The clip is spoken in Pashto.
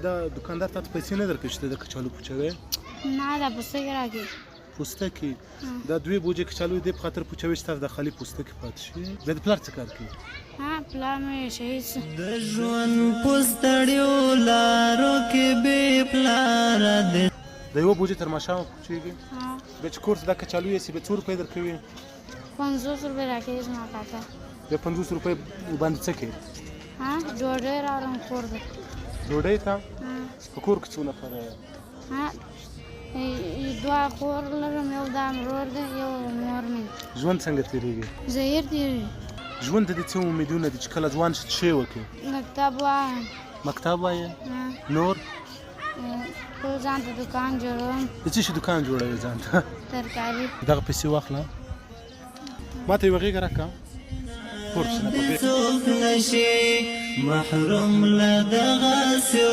دا دکاندار ته پیسې نه درکړي چې د کچالو پوچوي؟ نه دا پوستکی راکړي. پوستکی دا 2 بوجې کچالو دې په خاطر پوچوي چې تاسو د خالي پوستکی پاتې شي. بیا د پلار څه کار کوي؟ پلار مې شهید شو. د ژوند په ستړیو لارو کې بې پلاره دی. د یوه بوجې تر ماښامه پوچېږي؟ بیا چې کور ته دا کچالو یوسي بیا څو روپۍ درکوي؟ 50 روپۍ راکوي زما کاکا. بیا 50 روپۍ باندې څه کوي؟ ډوډۍ راوړم کور ته. ډوډۍ ته؟ په کور کې څو نفره یې؟ 2 خور لرم، یو دا ورور دی، یو مور مې. ژوند څنګه تېرېږي؟ زهیر تېرېږي. ژوند ته دې څه امیدونه دي چې کله ځوان شې څه شی وکړې؟ مکتب وایم. مکتب وایې؟ نور؟ ټول ځان ته دوکان جوړوم. د څه شي دوکان جوړوې ځان ته؟ ترکاري. دغه پیسې واخله، ما ته یوه غېږه راکړه. څوک نشي محروم له دغسې